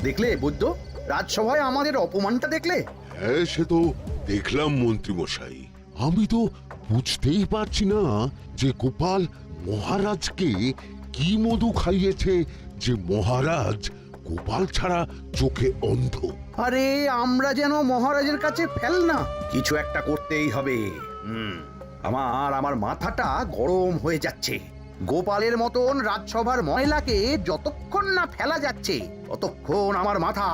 দেখলে বৈদ্য, রাজসভায় আমাদের অপমানটা দেখলে? হ্যাঁ, সে তো দেখলাম মন্ত্রী মশাই। আমি তো বুঝতেই পারছি না যে গোপাল মহারাজকে কি মধু খাইয়েছে যে মহারাজ গোপাল ছাড়া চোখে অন্ধ। আরে আমরা যেন মহারাজের কাছে ফেল না, কিছু একটা করতেই হবে। আমার মাথাটা গরম হয়ে যাচ্ছে। গোপালের মতন রাজসভার ময়লাকে যতক্ষণ না ফেলা যাচ্ছে ততক্ষণ আমার মাথা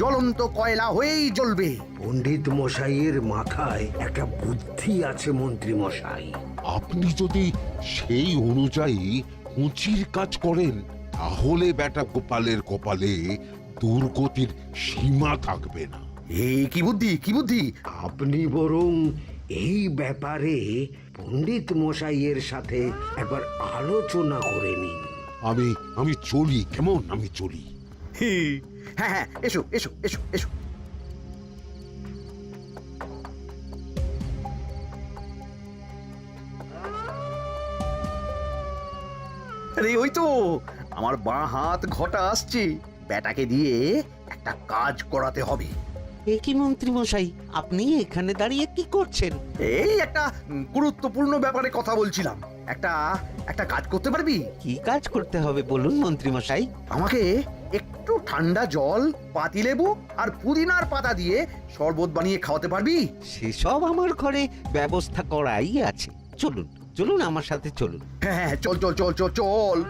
জ্বলন্ত কয়লা হয়েই জ্বলবে। পণ্ডিত মশাইয়ের মাথায় একটা বুদ্ধি আছে মন্ত্রী মশাই। আপনি যদি সেই অনুযায়ী উঁচির কাজ করেন তাহলে বেটা গোপালের কপালে দুর্গতির সীমা থাকবে না। এই কি বুদ্ধি, কি বুদ্ধি? আপনি বরং এই ব্যাপারে পণ্ডিত মশাইয়ের সাথে একবার আলোচনা করে নিন। আমি চলি, কেমন? আমি চলি। হ্যাঁ হ্যাঁ, এসো এসো এসো এসো। আরে ওই তো আমার বাঁ হাত ঘটা আসছে, বেটাকে দিয়ে একটা কাজ করাতে হবে। এ কি মন্ত্রী মশাই, আপনি এখানে দাঁড়িয়ে কি করছেন? এই একটা গুরুত্বপূর্ণ ব্যাপারে কথা বলছিলাম। একটা একটা কাজ করতে পারবি? কি কাজ করতে হবে বলুন মন্ত্রী মশাই। আমাকে একটু ঠান্ডা জল, পাতিলেবু আর পুদিনার পাতা দিয়ে শরবত বানিয়ে খাওয়াতে পারবি? সেসব আমার ঘরে ব্যবস্থা করাই আছে। চলুন চলুন, আমার সাথে চলুন। হ্যাঁ হ্যাঁ, চল চল চল চল চল।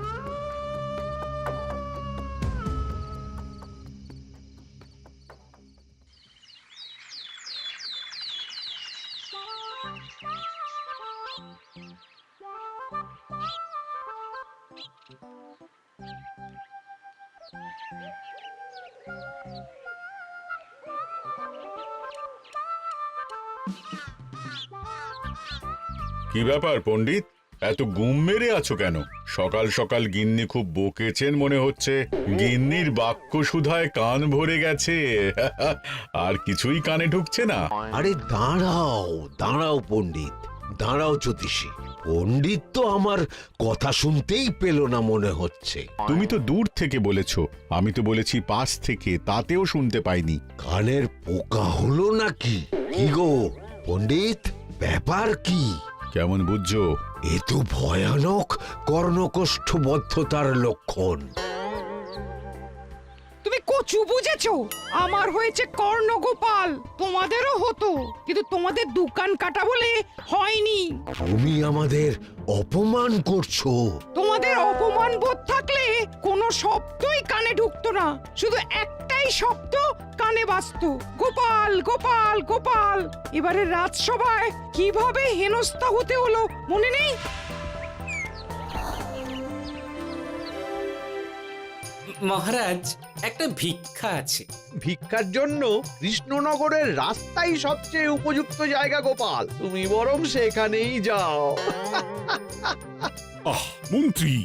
কি ব্যাপার পণ্ডিত, এত গুম মেরে আছো কেন? সকাল সকাল গিন্নি খুব বকেছেন মনে হচ্ছে। গিন্নির বাক্য সুধায় কান ভরে গেছে, আর কিছুই কানে ঢুকছে না। আরে দাঁড়াও দাঁড়াও পণ্ডিত, দাঁড়াও জ্যোতিষী। পণ্ডিত তো আমার কথা শুনতেই পেল না মনে হচ্ছে। তুমি তো দূর থেকে বলেছো, আমি তো বলেছি পাশ থেকে, তাতেও শুনতে পাইনি। কানের পোকা হলো নাকি? কি গো পণ্ডিত, ব্যাপার কি? কেমন বুঝছো? এ তো ভয়ানক কর্ণকোষ্ঠবদ্ধতার লক্ষণ। তুমি কচু বুঝেছো? আমার হয়েছে কর্ণগোপাল, তোমাদেরও হতো, কিন্তু তোমাদের দোকান কাটা বলে হয়নি। তুমি আমাদের অপমান করছো। তোমাদের অপমান বোধ থাকলে কোনো শব্দই কানে ঢুকতো না, শুধু একটাই শব্দ কানে বাজতো, গোপাল গোপাল গোপাল। এবারে রাজসভায় কিভাবে হেনস্থা হতে হলো মনে নেই? মহারাজ, একটা ভিক্ষা আছে। ভিক্ষার জন্য কৃষ্ণনগরের রাস্তাই সবচেয়ে উপযুক্ত জায়গা গোপাল, তুমি বরং সেখানেই যাও। মন্ত্রী,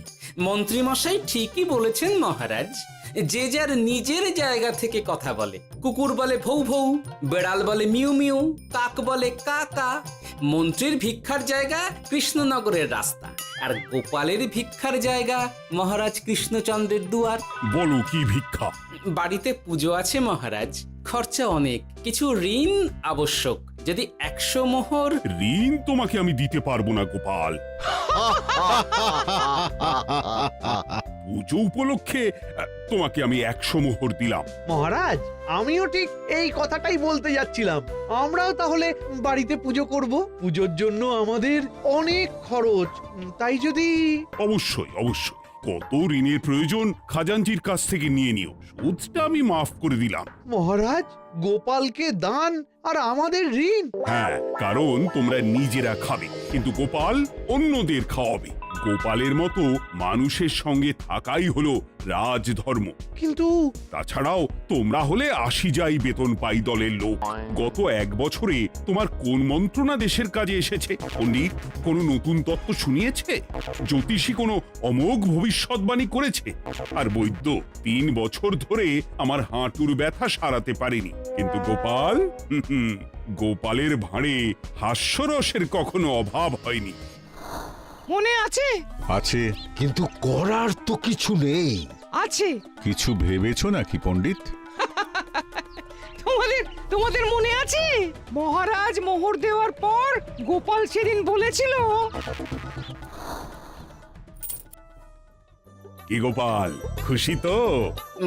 মন্ত্রী মশাই ঠিকই বলেছেন মহারাজ। যে যার নিজের জায়গা থেকে কথা বলে। কুকুর বলে ভৌ ভৌ, বেড়াল বলে মিউ মিউ, কাক বলে কা কা। মন্ত্রীর ভিক্ষার জায়গা কৃষ্ণনগরের রাস্তা, আর গোপালের ভিক্ষার জায়গা মহারাজ কৃষ্ণচন্দ্রের দুয়ার। বলো কি ভিক্ষা? বাড়িতে পুজো আছে মহারাজ, খরচা অনেক, কিছু ঋণ আবশ্যক। যদি 100 মোহর। ঋণ তোমাকে আমি দিতে পারবো না গোপাল। পুজো উপলক্ষে তোমাকে আমি 100 মোহর দিলাম। মহারাজ, আমিও ঠিক এই কথাটাই বলতে যাচ্ছিলাম। আমরাও তাহলে বাড়িতে পুজো করব। পুজোর জন্য আমাদের অনেক খরচ, তাই যদি। অবশ্যই অবশ্যই, কত ঋণের প্রয়োজন খাজাঞ্চির কাছ থেকে নিয়ে নিও, সুদটা আমি মাফ করে দিলাম। মহারাজ, গোপালকে দান আর আমাদের ঋণ? হ্যাঁ, কারণ তোমরা নিজেরা খাবে, কিন্তু গোপাল অন্যদের খাওয়াবে। গোপালের মতো মানুষের সঙ্গে থাকাই হলো রাজধর্ম। কিন্তু তাছাড়াও তোমরা হলে 80 যাই বেতন পাই দলের লোক। গত 1 বছরে তোমার কোন মন্ত্রণা দেশের কাজে এসেছে? পণ্ডিত কোনো নতুন তত্ত্ব শুনিয়েছে? জ্যোতিষী কোনো অমোঘ ভবিষ্যৎবাণী করেছে? আর বৈদ্য 3 বছর ধরে আমার হাঁটুর ব্যথা সারাতে পারেনি। কিন্তু গোপাল, গোপালের ভাঁড়ে হাস্যরসের কখনো অভাব হয়নি। মনে আছে? আছে, কিন্তু করার তো কিছু নেই। আছে। কিছু ভেবেছো নাকি পণ্ডিত? তোমাদের মনে আছে মহারাজ মোহর দেওয়ার পর গোপাল সেদিন বলেছিল, কি গোপাল, খুশি তো?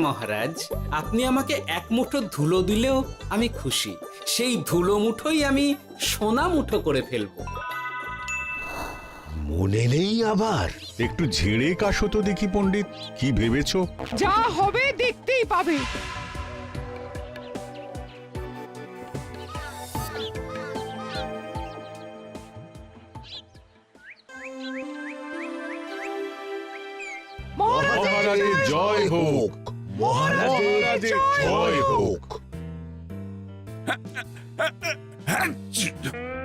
মহারাজ, আপনি আমাকে এক মুঠো ধুলো দিলেও আমি খুশি। সেই ধুলো মুঠোই আমি সোনা মুঠো করে ফেলবো। মনে নেই আবার? একটু ঝেড়ে কাশো তো দেখি পণ্ডিত, কি ভেবেছো? যা হবে দেখতেই পাবে। মহারাজের জয় হোক, মহারাজের জয় হোক।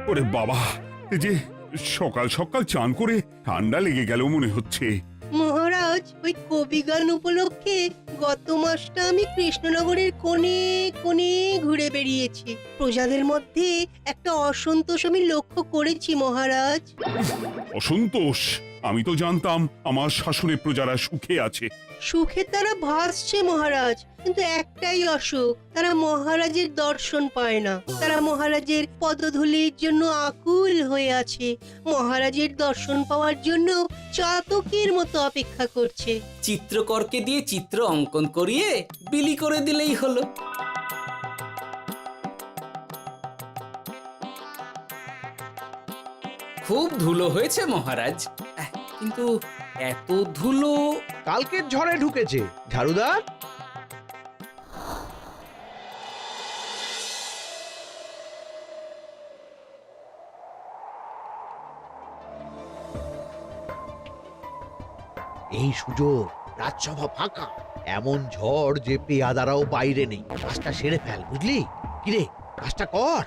ওরে বাবা, এই যে সকাল সকাল চান করে ঠান্ডা লেগে গেল মনে হচ্ছে। মহারাজ, ওই কবি গান উপলক্ষে গত মাসটা আমি কৃষ্ণনগরের কোণে কোণে ঘুরে বেরিয়েছি। প্রজাদের মধ্যে একটা অসন্তোষ আমি লক্ষ্য করেছি মহারাজ। অসন্তোষ? আমি তো জানতাম আমার শাসনে প্রজারা সুখে আছে। সুখে তারা ভাসছে মহারাজ, কিন্তু একটাই অসুখ, তারা মহারাজের দর্শন পায় না। তারা মহারাজের পদধূলির জন্য আকুল হয়ে আছে, মহারাজের দর্শন পাওয়ার জন্য চাতকের মতো অপেক্ষা করছে। চিত্রকরকে দিয়ে চিত্র অঙ্কন করিয়ে বিলি করে দিলেই হলো। খুব ধুলো হয়েছে মহারাজ, কিন্তু এত ধুলো। কালকের ঝড়ে ঢুকেছে। ঝাড়ুদার, এই সুযোগ, রাজসভা ফাঁকা, এমন ঝড় যে পেয়াদারাও বাইরে নেই। কাজটা সেরে ফেল, বুঝলি? কিরে, কাজটা কর।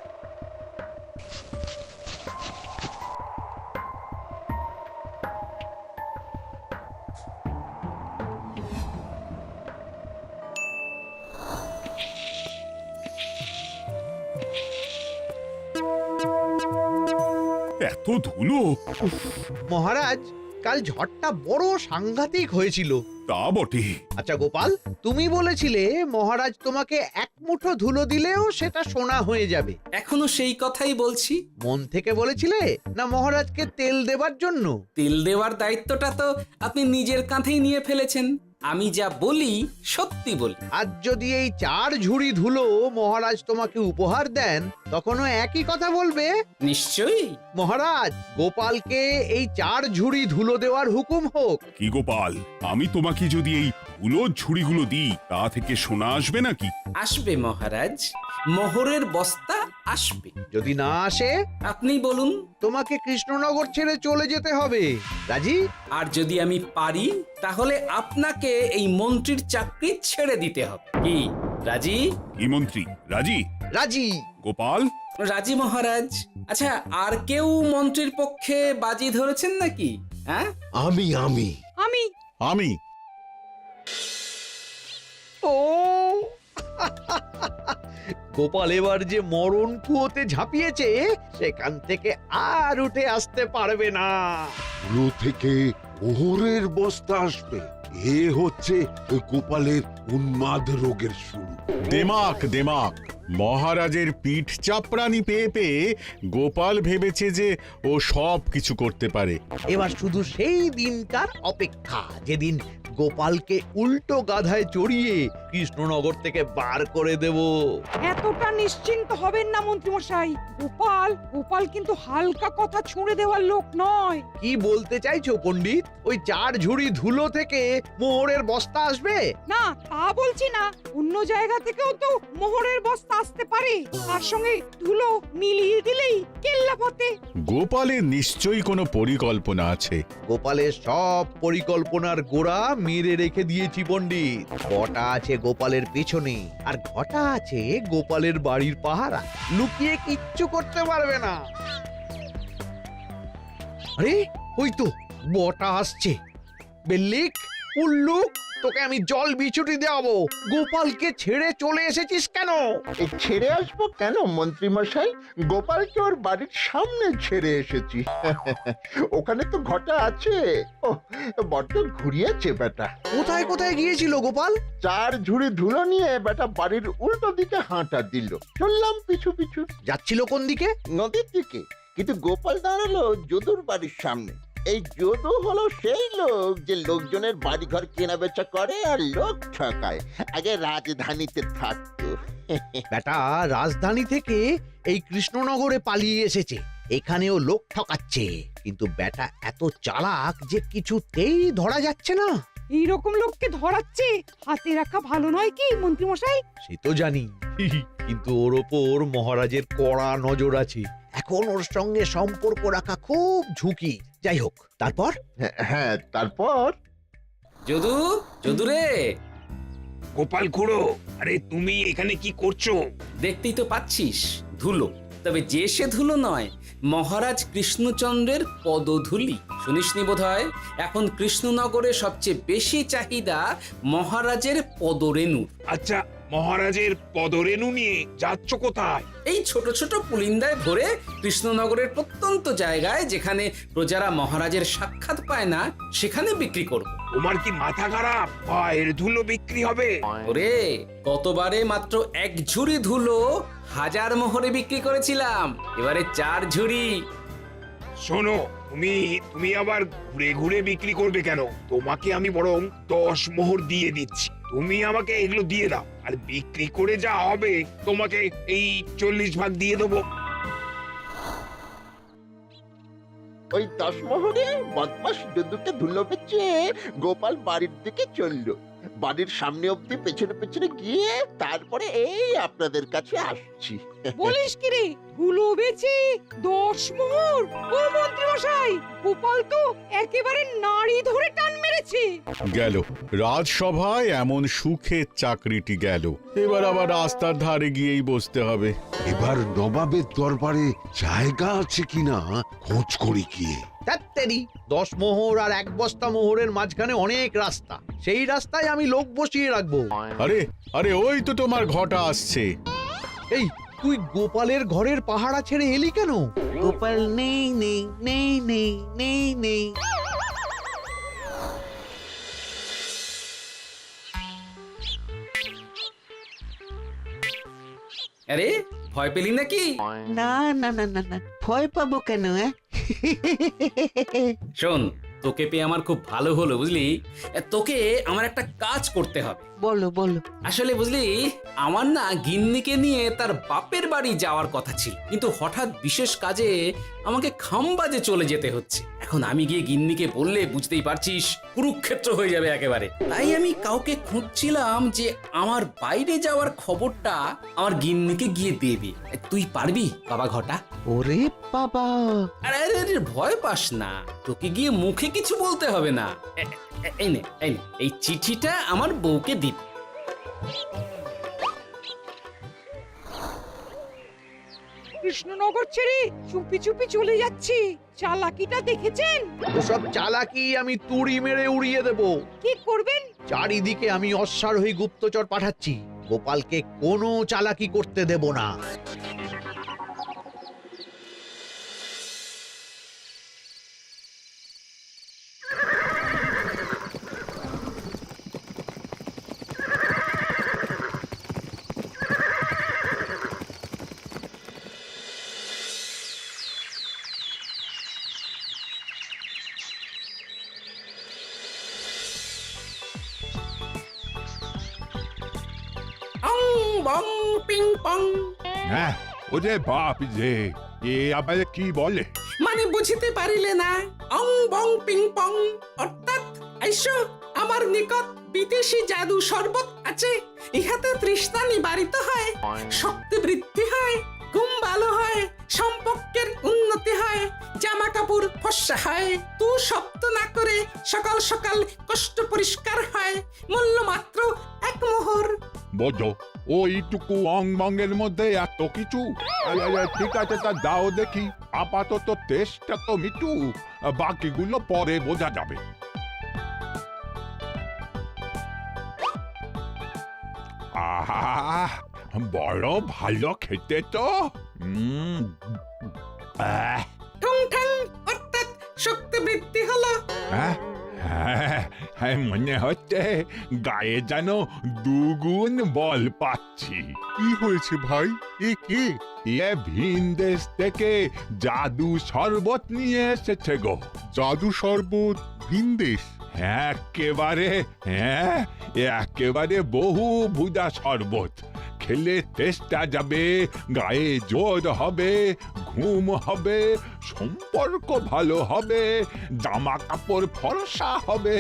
এত ধুলো! উফ, মহারাজ, কাল ঝড়টা বড় সাংঘাতিক হয়েছিল। তা বটে। আচ্ছা গোপাল, তুমি বলেছিলে মহারাজ তোমাকে এক মুঠো ধুলো দিলেও সেটা সোনা হয়ে যাবে। এখনো সেই কথাই বলছি। মন থেকে বলেছিলে না মহারাজকে তেল দেবার জন্য? তেল দেওয়ার দায়িত্বটা তো আপনি নিজের কাঁধেই নিয়ে ফেলেছেন। আমি যা বলি সত্যি বলি। আজ যদি এই 4 ঝুড়ি ধুলো মহারাজ তোমাকে উপহার দেন, তখনও একই কথা বলবে? নিশ্চয়ই। মহারাজ, গোপালকে এই 4 ঝুড়ি ধুলো দেওয়ার হুকুম হোক। কি গোপাল, আমি তোমাকে যদি এই ধুলোর ঝুড়িগুলো দিই, তা থেকে সোনা আসবে নাকি? আসবে মহারাজ, মোহরের বস্তা আসবে। যদি না আসে, আপনি বলুন। তোমাকে কৃষ্ণনগর ছেড়ে চলে যেতে হবে। রাজি? আর যদি আমি পারি, তাহলে আপনাকে এই মন্ত্রীর চাকরি ছেড়ে দিতে হবে। কি রাজি? কি মন্ত্রী, রাজি? রাজি। গোপাল? রাজি মহারাজ। আচ্ছা, আর কেউ মন্ত্রীর পক্ষে বাজি ধরেছেন নাকি? হ্যাঁ, আমি আমি আমি আমি ও গোপাল এবার যে মরণ কুয়োতে ঝাঁপিয়েছে, সেখান থেকে আর উঠে আসতে পারবে না। ধুলো থেকে মোহরের বস্তা আসবে, এ হচ্ছে ওই গোপালের উন্মাদ রোগের শুরু। দেমাক দেমাক, মহারাজের পিঠ চাপড়ানি পেয়ে পেয়ে গোপাল ভেবেছে যে ও সব কিছু করতে পারে। এবার শুধু সেই দিনকার অপেক্ষা, যেদিন গোপালকে উল্টো গাধায় চড়িয়ে কৃষ্ণনগর থেকে বার করে দেব। এতটা নিশ্চিন্ত হবেন না মন্ত্রী মশাই। গোপাল কিন্তু হালকা কথা ছুঁড়ে দেওয়ার লোক নয়। কি বলতে চাইছো পণ্ডিত? ওই 4 ঝুড়ি ধুলো থেকে মোহরের বস্তা আসবে? না, তা বলছি না। অন্য জায়গা থেকেও তো মোহরের বস্তা আসতে পারে। তার সঙ্গে ধুলো মিলিয়ে দিলেই কেল্লা ফতে। গোপালের নিশ্চয়ই কোনো পরিকল্পনা আছে। গোপালের সব পরিকল্পনার গোড়া মেরে রেখে দিয়েছি পণ্ডিত। ঘটা আছে গোপালের পেছনে, আর ঘটা আছে গোপালের বাড়ির পাহারা। লুকিয়ে কিচ্ছু করতে পারবে না। আরে ওই তো বটা আসছে। বেল্লিক, উল্লুক, তোকে আমি জল বিছুটি দেওয়াবো। গোপালকে ছেড়ে চলে এসেছিস কেন? ছেড়ে আসবো কেন মন্ত্রী মশাই? গোপালকে ওর বাড়ির সামনে ছেড়ে এসেছি। ওখানে তো ঘটা আছে। ও বড্ড ঘুরিয়েছে বেটা। কোথায় কোথায় গিয়েছিল গোপাল? 4 ঝুড়ি ধুলো নিয়ে বেটা বাড়ির উল্টো দিকে হাঁটা দিল। চললাম পিছু পিছু যাচ্ছিল কোন দিকে? নদীর দিকে, কিন্তু গোপাল দাঁড়ালো যদুর বাড়ির সামনে। এই যদু হলো সেই লোক যে লোকজনের বাড়িঘর কেনা বেচা করে আর লোক ঠকায়। আগে রাজধানীতে থাকতো। বেটা রাজধানী থেকে এই কৃষ্ণনগরে পালিয়ে এসেছে, এখানেও লোক ঠকাচ্ছে। কিন্তু বেটা এত চালাক যে কিছুতেই ধরা যাচ্ছে না। এইরকম লোককে ধরাচ্ছে হাতে রাখা ভালো নয় কি মন্ত্রী মশাই? সে তো জানি, কিন্তু ওর ওপর মহারাজের কড়া নজর আছে। এখন ওর সঙ্গে সম্পর্ক রাখা খুব ঝুঁকি। যাই হোক, তারপর? হ্যাঁ, তারপর যদু, যদু রে, গোপাল খুড়ো, আরে তুমি এখানে কি করছো? দেখতেই তো পাচ্ছিস ধুলো। তবে যে সে ধুলো নয়, মহারাজ কৃষ্ণচন্দ্রের পদধূলি। শুনিসনি বোধহয় এখন কৃষ্ণনগরে সবচেয়ে বেশি চাহিদা মহারাজের পদরেণু। আচ্ছা, মহারাজের পদরেণু নিয়ে যাচ্ছ কোথায়? এই ছোট ছোট পুলিন্দায় ভরে কৃষ্ণনগরের প্রত্যন্ত জায়গায় যেখানে প্রজারা মহারাজের সাক্ষাৎ পায় না সেখানে বিক্রি করব। তোমার কি মাথা খারাপ? পায়ের ধুলো বিক্রি হবে? ওরে, গতবারে মাত্র 1 ঝুড়ি ধুলো 1000 মোহরে বিক্রি করেছিলাম, এবারে 4 ঝুড়ি। শোনো, তুমি আবার ঘুরে ঘুরে বিক্রি করবে কেন? তোমাকে আমি বরং 10 মোহর দিয়ে দিচ্ছি। তুমি আমাকে এগুলো দিয়ে দাও, আর বিক্রি করে যা হবে তোমাকে এই 40 ভাগ দিয়ে দেবো। ওই 10 মোহরে বদমাস যদুকে ধুলো বেচে গোপাল বাড়ির দিকে চললো। বাড়ির সামনে অব্দি পেছনে পেছনে গিয়ে তারপরে এই আপনাদের কাছে আসছি। বলিস কি রে, ধুলো বেচে 10 মোহর? ও মন্ত্রী মশাই, গোপাল তো একেবারে নাড়ি ধরে টান মেরেছে। গেল রাজসভায় এমন সুখের চাকরিটি গেল। এবার আবার রাস্তার ধারে গিয়েই বসতে হবে। এবার নবাবের দরবারে জায়গা আছে কিনা খোঁজ করি গিয়ে। ধ্যাত্তেরি, 10 মোহর আর 1 বস্তা মোহরের মাঝখানে অনেক রাস্তা। সেই রাস্তায় আমি লোক বসিয়ে রাখবো। আরে আরে, ওই তো তোমার ঘটা আসছে। এই, তুই গোপালের ঘরের পাহারা ছেড়ে এলি কেন? গোপাল নেই নেই নেই নেই নেই নেই। আরে, ভয় পেলি নাকি? না না না না না, ভয় পাবো কেন? শোন, তোকে পেয়ে আমার খুব ভালো হলো বুঝলি। তোকে আমার একটা কাজ করতে হবে। বলো বলো। আসলে বুঝলি, আমার না গিন্নিকে নিয়ে তার বাপের বাড়ি যাওয়ার কথা ছিল, কিন্তু হঠাৎ বিশেষ কাজে আমাকে খামবাজে চলে যেতে হচ্ছে। এখন আমি গিয়ে গিন্নিকে বললে বুঝতেই পারছিস কুরুক্ষেত্র হয়ে যাবে একেবারে। তাই আমি কাউকে খুঁজছিলাম যে আমার বাইরে যাওয়ার খবরটা আমার গিন্নিকে গিয়ে দেবে। তুই পারবি বাবা ঘটা? ওরে বাবা! আরে আরে আরে, ভয় পাস না, তোকে গিয়ে মুখে কিছু বলতে হবে না। এই নে, এই চিঠিটা আমার বউকে দিবি। কৃষ্ণনগর ছেড়ে চুপি চুপি চলে যাচ্ছি, চালাকিটা দেখেছেন? ওসব চালাকি আমি তুড়ি মেরে উড়িয়ে দেব। কি করবেন? চারিদিকে আমি অশ্বারোহী গুপ্তচর পাঠাচ্ছি। গোপালকে কোনো চালাকি করতে দেব না। অং বং পিং পং। হ্যাঁ, ওরে বাপ রে, এ আবার কি বলে? মানে বুঝিতে পারিলে না? অং বং পিং পং অর্থাৎ আইসো আমার নিকট বিদেশি জাদু শরবত আছে। ইহাতে তৃষ্ণা নিবারিত হয়, শক্তি বৃদ্ধি হয়, ঘুম ভালো হয়, সম্পর্কের উন্নতি হয়, জামা কাপড় ফর্সা হয়, তু শব্দ না করে সকাল সকাল কষ্ট পরিষ্কার হয়। মূল্য মাত্র 1 মোহর। বোঝো, ওইটুকু অং বঙ্গের মধ্যে এত কিছু? ঠিক আছে, তা দাও দেখি। আপাতত টেস্টটা তো মিটু, বাকিগুলো পরে বোঝা যাবে। আহ বড় ভালো খেতে তো আহ, ঠং ঠং অর্থাৎ শক্তি বৃদ্ধি হলো। হ্যাঁ, হ্যাঁ, মনে হচ্ছে গায়ে যেন দুগুণ বল পাচ্ছি। কি হয়েছে ভাই? এ কে? এ ভিন দেশ থেকে জাদু শরবত নিয়ে এসেছে গো। জাদু শরবত ভিন দেশ? একেবারে, হ্যাঁ, একেবারে বহু ভুজা শরবত। খেলে তেষ্টা যাবে, গায়ে জোর হবে, ঘুম হবে, সম্পর্ক ভালো হবে, জামা কাপড় ফর্সা হবে,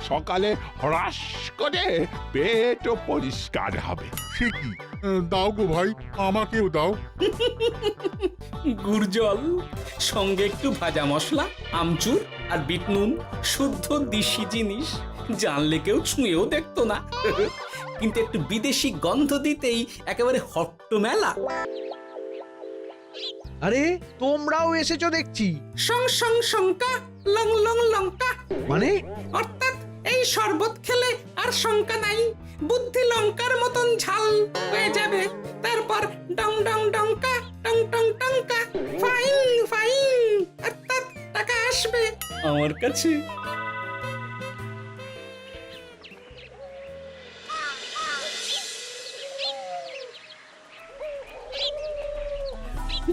সকালে হ্রাস করে পেটও পরিষ্কার হবে। সে কি? দাও গো ভাই, আমাকেও দাও। গুড় জল, সঙ্গে একটু ভাজা মশলা, আমচুর আর বিট নুন, শুদ্ধ দেশি জিনিস। জানলে কেউ ছুঁয়েও দেখতো না, কিন্তু একটু বিদেশি গন্ধ দিতেই একেবারে হট্ট মেলা। আরে তোমরাও এসেছো দেখছি। সং সং শঙ্কা, লং লং লঙ্কা। মানে অর্থাৎ এই শরবত খেলে আর শঙ্কা নাই, বুদ্ধি লঙ্কার মতন ঝাল হয়ে যাবে। তারপর ডং ডং ডঙ্কা, টং টং টঙ্কা, ফাইন ফাইন, অর্থাৎ টাকা আসবে আমার কাছে।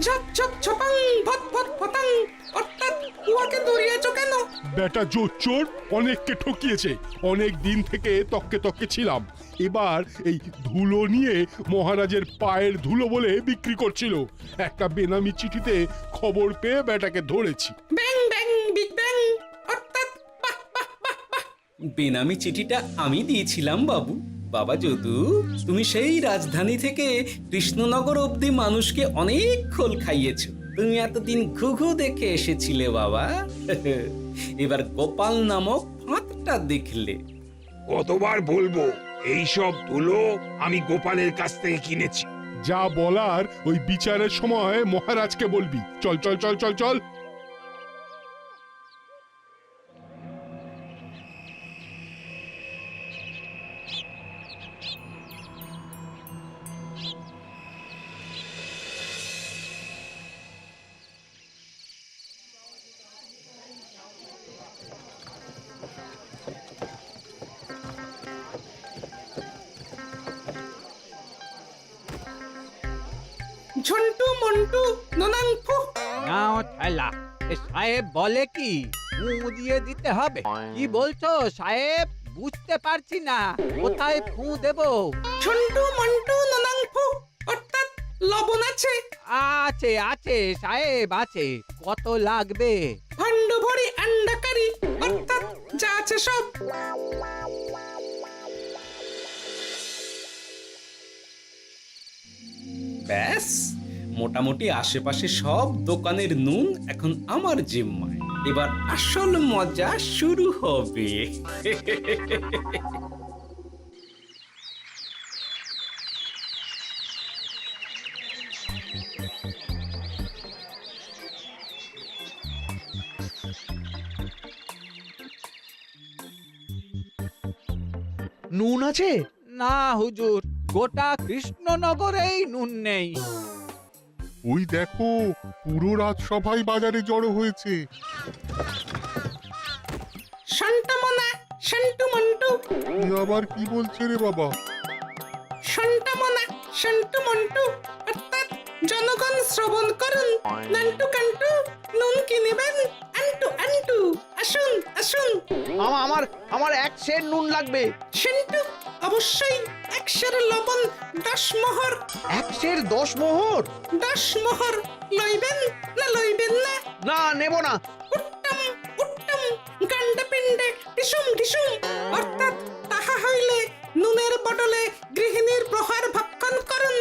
ঝপ ঝপ ছপাং, ভট ভট ফটাং, অর্থাৎ উহাকে দৌড়িয়েছ কেন? বেটা জোচ্চোর অনেককে ঠকিয়েছে। অনেক দিন থেকে তককে তককে ছিলাম। এবার এই ধুলো নিয়ে মহারাজের পায়ের ধুলো বলে বিক্রি করছিল। একটা বেনামি চিঠিতে খবর পেয়ে বেটাকে ধরেছি। ব্যাং ব্যাং বিগ ব্যাং, অর্থাৎ বাহ বাহ বাহ বাহ। বেনামি চিঠিটা আমি দিয়েছিলাম বাবু। বাবা যদু, তুমি সেই রাজধানী থেকে কৃষ্ণনগর অবধি মানুষকে অনেক খোল খাইয়েছো। তুমি এতদিন ঘুঘু দেখে এসেছিলে বাবা, এবার গোপাল নামক ফাঁদটা দেখলে। কতবার বলবো এইসব ধুলো আমি গোপালের কাছ থেকে কিনেছি। যা বলার ওই বিচারের সময় মহারাজকে বলবি। চল চল চল চল চল। ঝন্টু মন্টু ননাংফু। নাও ঠেলা। এ সাহেব বলে কি ফু দিয়ে দিতে হবে? কি বলছো সাহেব? বুঝতে পারছি না, কোথায় ফু দেব? ঝন্টু মন্টু ননাংফু, অর্থাৎ লবণ আছে? আছে আছে সাহেব আছে। কত লাগবে? ভান্ড ভরি আন্ডাকারি, অর্থাৎ যা আছে সব। ব্যাস, মোটামুটি আশেপাশে সব দোকানের নুন এখন আমার জিম্মায়। এবার আসল মজা শুরু হবে। নুন আছে? না হুজুর, গোটা কৃষ্ণনগরেই নুন নেই। ওই দেখো, পুরো রাজসভাই বাজারে জড়ো হয়েছে। শান্তামনা, শান্টু মন্টু। এ আবার কি বলছে রে বাবা? শান্তামনা, শান্টু মন্টু, অর্থাৎ জনগণ শ্রবণ করুন। নান্টু কান্টু, নুন কিনবেন? আন্টু আন্টু, আসুন আসুন। আমার আমার এক সের নুন লাগবে। শান্টু, অবশ্যই 100 লবণ 10 মোহর। এক সের 10 মোহর? 10 মোহর লইবেন না লইবেন না? না, নেব না। উত্তম উত্তম, গান্ডা পিণ্ডে ঢিসুম ঢিসুম, অর্থাৎ তাহা হইলে নুনের বদলে গৃহিণীর প্রহার ভক্ষণ করুন।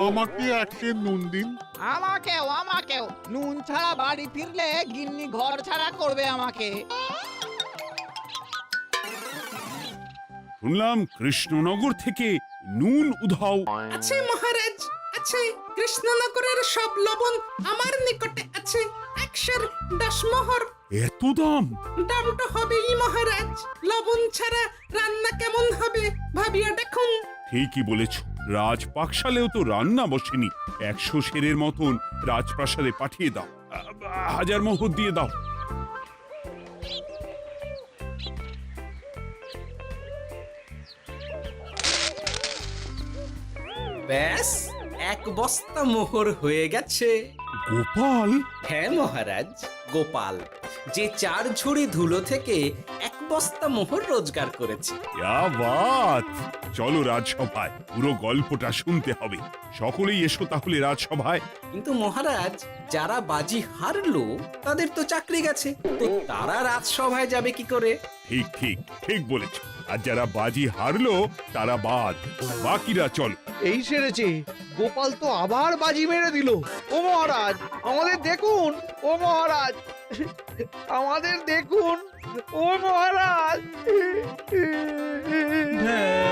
আমাকে এক সের নুন দিন। আমাকেও আমাকেও। নুন ছাড়া বাড়ি ফিরলে গিন্নি ঘর ছাড়া করবে আমাকে। শুনলাম কৃষ্ণনগর থেকে নুন উধাও। আছে মহারাজ, আছে। কৃষ্ণনগরের সব লবণ আমার নিকটে আছে। 110 মোহর। এত দাম? দাম তো হবেই মহারাজ। লবণ ছাড়া রান্না কেমন হবে ভাবিয়া দেখুন। ঠিকই বলেছ, রাজপাকশালেও তো রান্না বসেনি। 100 সেরের মতন রাজপ্রাসাদে পাঠিয়ে দাও। 1000 মোহর দিয়ে দাও। ব্যাস 1 বস্তা মোহর হয়ে গেছে। গোপাল, হ্যাঁ মহারাজ, গোপাল যে 4 ঝুড়ি ধুলো থেকে 1 বস্তা মোহর রোজগার করেছে। ইয়া বাত! চলো রাজসভায়, পুরো গল্পটা শুনতে হবে। সকলেই এসো তাহলে রাজসভায়। কিন্তু মহারাজ, যারা বাজি হারলো তাদের তো চাকরি গেছে, তো তারা রাজসভায় যাবে কি করে? ঠিক ঠিক ঠিক বলেছ। আর যারা বাজি হারলো তারা বাদ, বাকিরা চল। এই সেরেছে, গোপাল তো আবার বাজি মেরে দিল। ও মহারাজ, আমাদের দেখুন। ও মহারাজ, আমাদের দেখুন। ও মহারাজ। হ্যাঁ